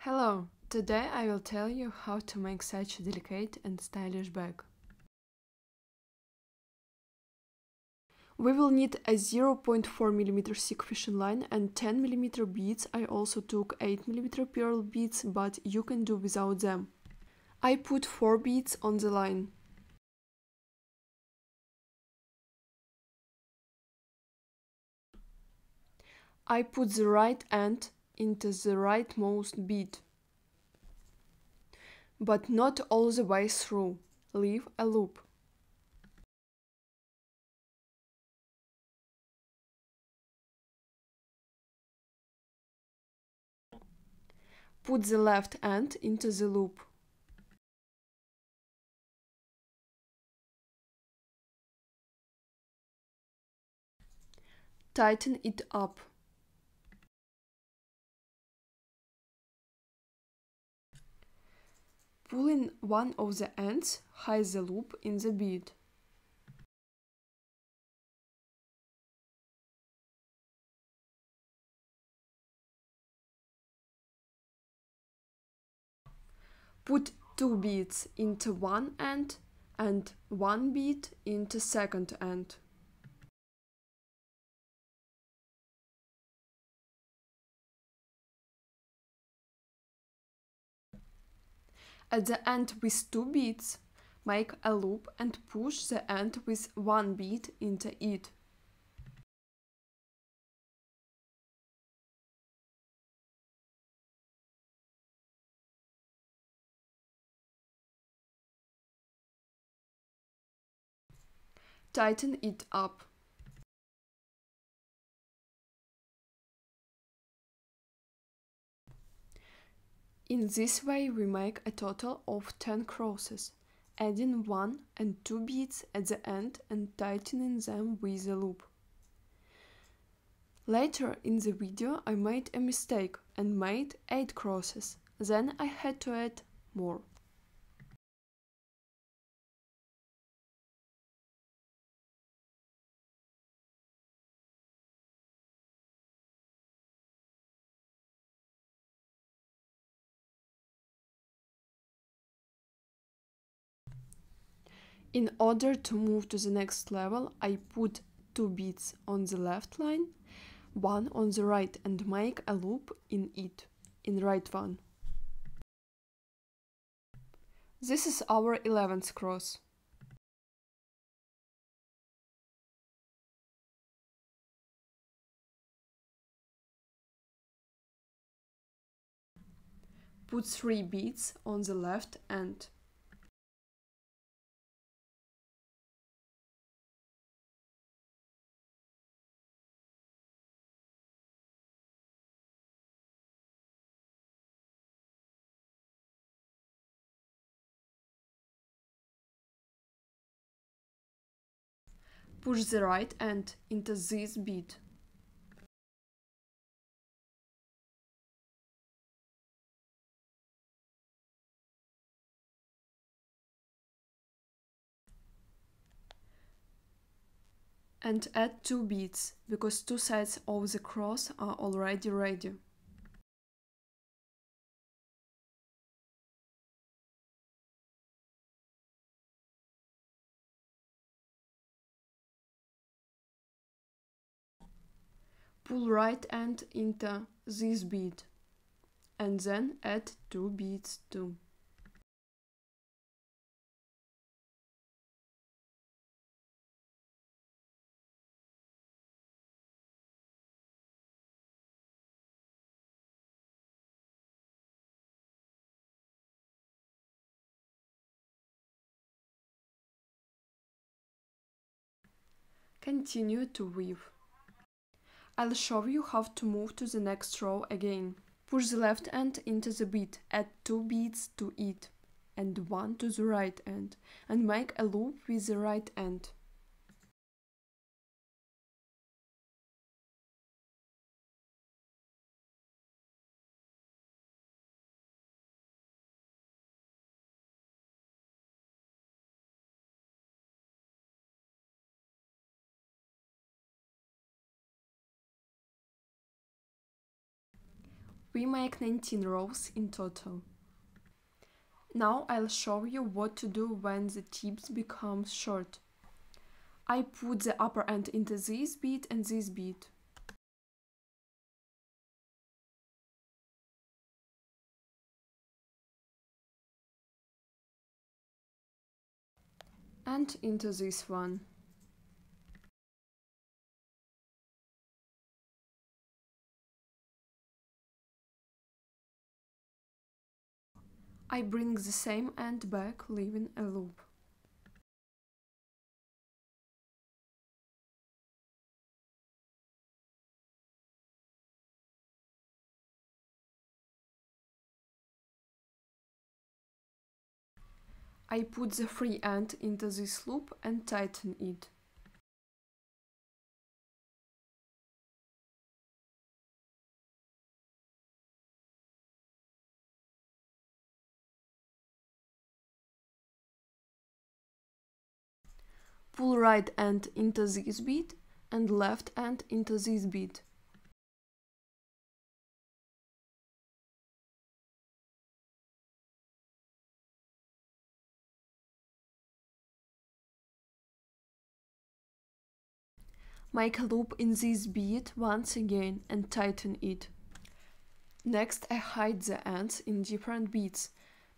Hello! Today I will tell you how to make such a delicate and stylish bag. We will need a 0.4mm thick fishing line and 10mm beads. I also took 8mm pearl beads, but you can do without them. I put 4 beads on the line. I put the right end into the rightmost bead, but not all the way through. Leave a loop. Put the left end into the loop. Tighten it up. Pull in one of the ends, hide the loop in the bead. Put 2 beads into one end and 1 bead into second end. At the end with 2 beads, make a loop and push the end with 1 bead into it. Tighten it up. In this way we make a total of 10 crosses, adding 1 and 2 beads at the end and tightening them with a loop. Later in the video I made a mistake and made 8 crosses, then I had to add more. In order to move to the next level, I put 2 beads on the left line, 1 on the right and make a loop in it, in right one. This is our 11th cross. Put 3 beads on the left end. Push the right end into this bead. And add 2 beads, because 2 sides of the cross are already ready. Pull right end into this bead, and then add 2 beads too. Continue to weave. I'll show you how to move to the next row again. Push the left end into the bead, add 2 beads to it, and 1 to the right end, and make a loop with the right end. We make 19 rows in total. Now I'll show you what to do when the tips become short. I put the upper end into this bead and this bead. And into this one. I bring the same end back, leaving a loop. I put the free end into this loop and tighten it. Pull right end into this bead and left end into this bead. Make a loop in this bead once again and tighten it. Next I hide the ends in different beads,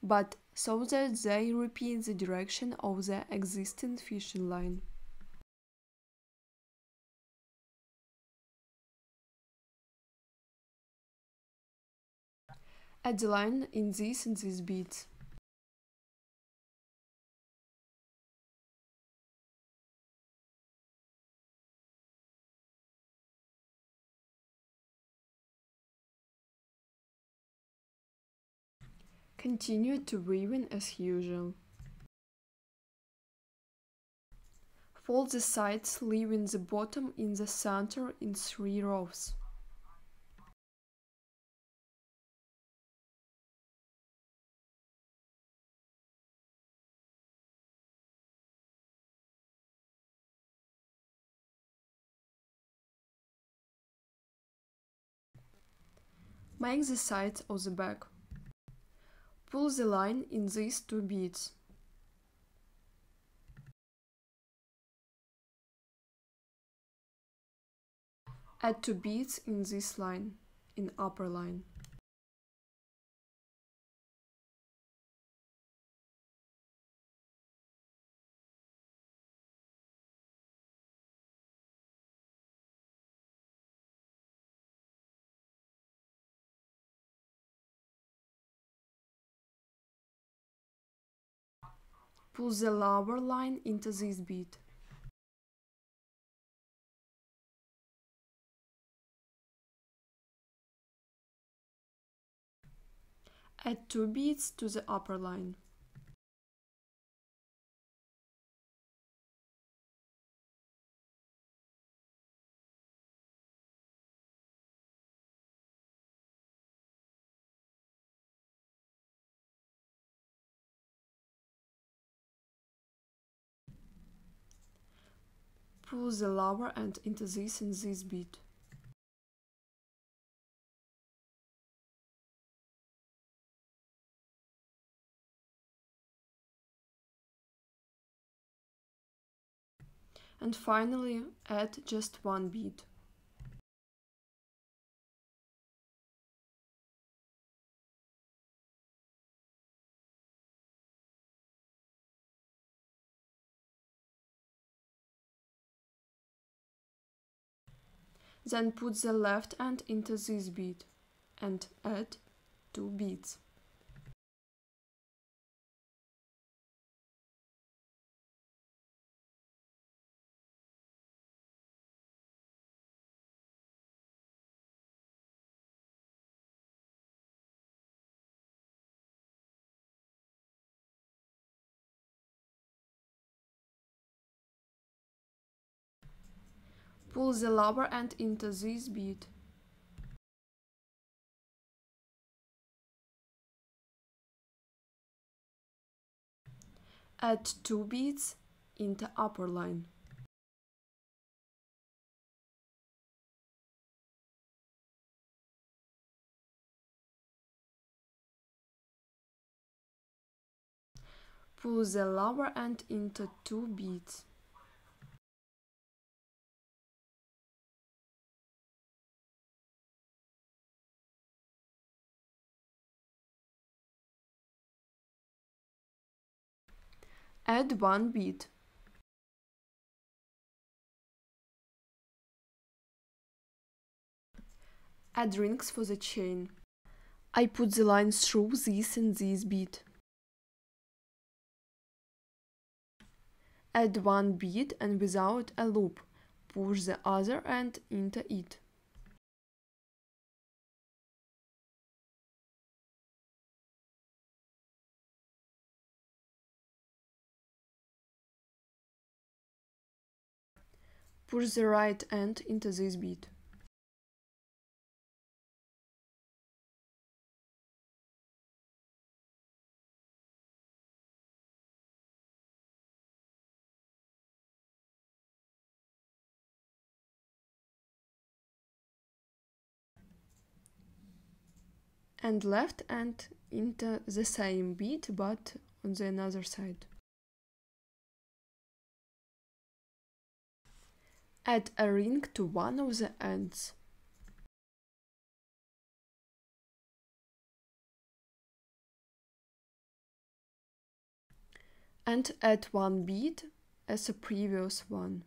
but so that they repeat the direction of the existing fishing line. Add the line in this and this beads. Continue to weaving as usual. Fold the sides, leaving the bottom in the center in 3 rows. Make the sides of the back. Pull the line in these 2 beads. Add 2 beads in this line, in upper line. Pull the lower line into this bead. Add 2 beads to the upper line. Pull the lower end into this and this bead. And finally add just 1 bead. Then put the left end into this bead and add 2 beads. Pull the lower end into this bead. Add 2 beads into upper line. Pull the lower end into 2 beads. Add 1 bead. Add rings for the chain. I put the line through this and this bead. Add 1 bead and without a loop, push the other end into it. Push the right end into this bead. And left end into the same bead but on the another side. Add a ring to one of the ends. And add 1 bead as the previous one.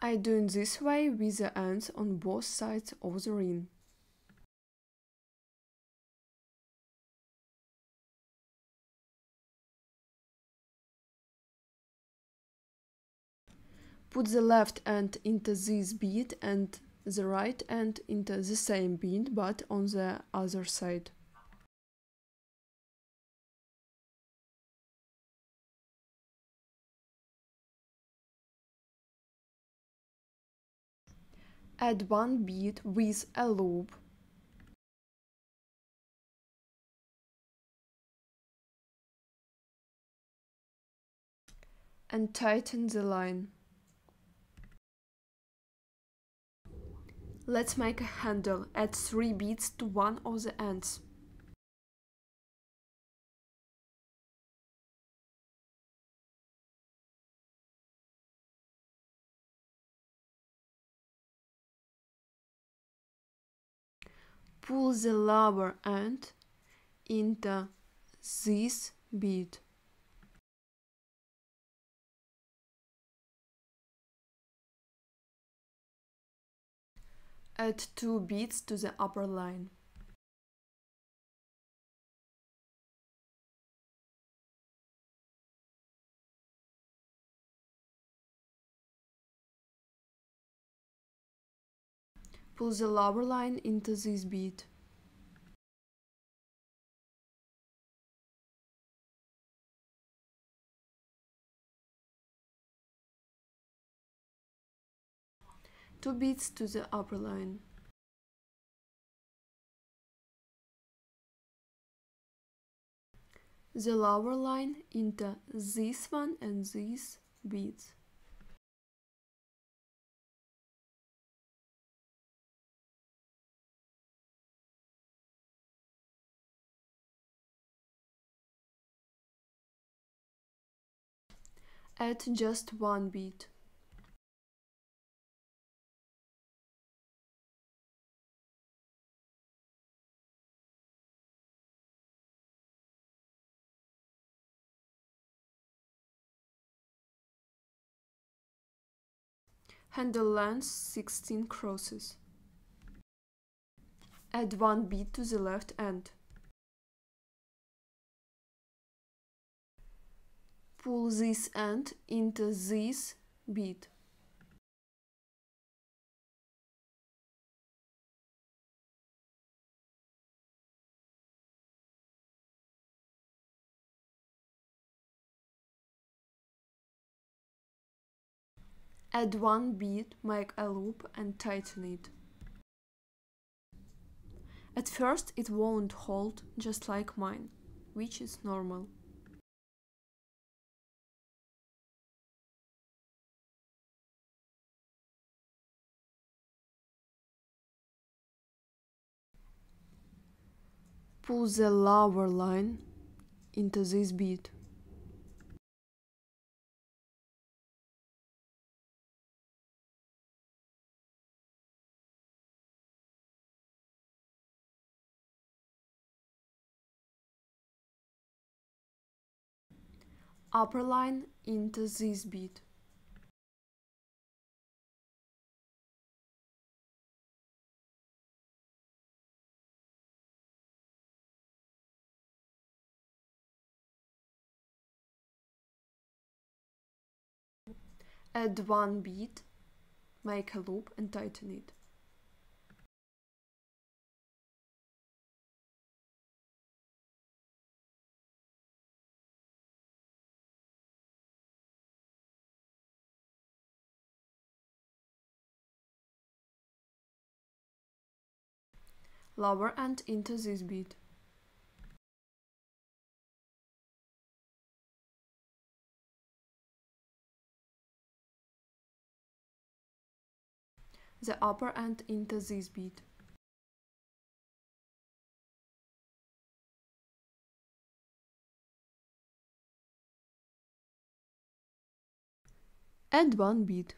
I do it this way with the ends on both sides of the ring. Put the left end into this bead and the right end into the same bead but on the other side. Add 1 bead with a loop. And tighten the line. Let's make a handle. Add 3 beads to one of the ends. Pull the lower end into this bead. Add 2 beads to the upper line. Pull the lower line into this bead. Two beads to the upper line. The lower line into this one and these beads. Add just 1 bead. Handle length 16 crosses. Add 1 bead to the left end. Pull this end into this bead. Add 1 bead, make a loop and tighten it. At first it won't hold, just like mine, which is normal. pull the lower line into this bead. Upper line into this bead. Add one bead, make a loop and tighten it. Lower end into this bead. The upper end into this bead. Add one bead.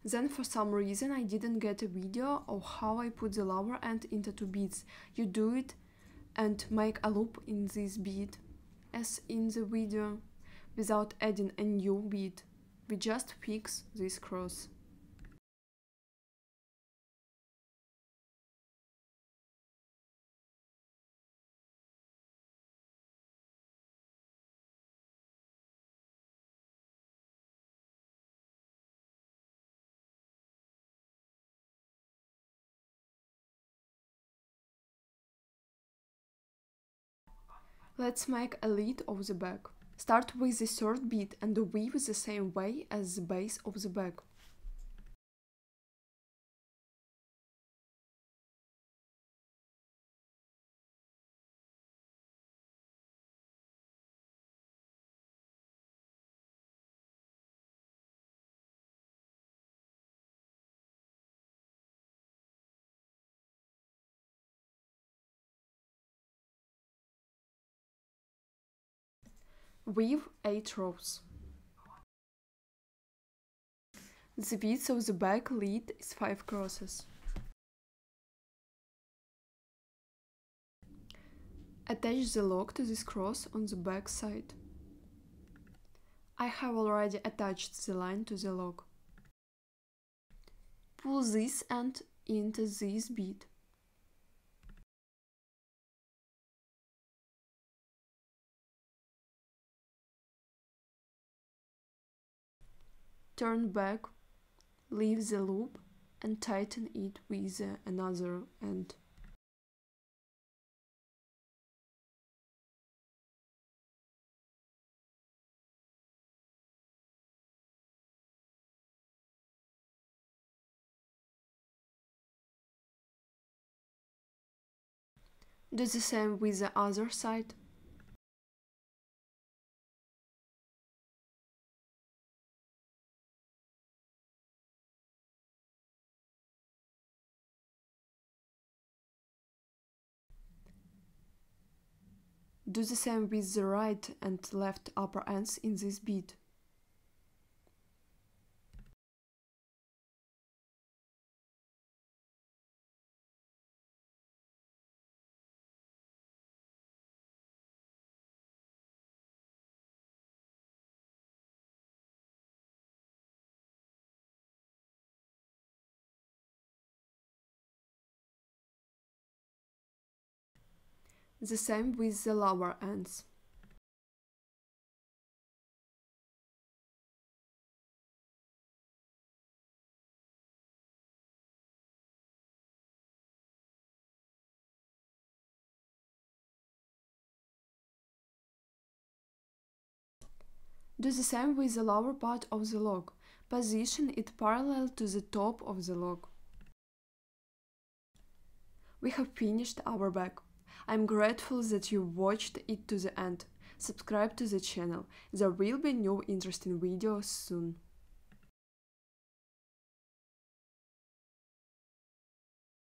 Then for some reason I didn't get a video of how I put the lower end into two beads. You do it and make a loop in this bead, as in the video, without adding a new bead. We just fix this cross. Let's make a lid of the bag. Start with the third bead and weave the same way as the base of the bag. Weave 8 rows. The width of the bag lid is 5 crosses. Attach the lock to this cross on the back side. I have already attached the line to the lock. Pull this end into this bead. Turn back, leave the loop and tighten it with another end. Do the same with the other side. Do the same with the right and left upper ends in this bead. The same with the lower ends. Do the same with the lower part of the log. Position it parallel to the top of the log. We have finished our bag. I'm grateful that you watched it to the end. Subscribe to the channel. There will be new interesting videos soon.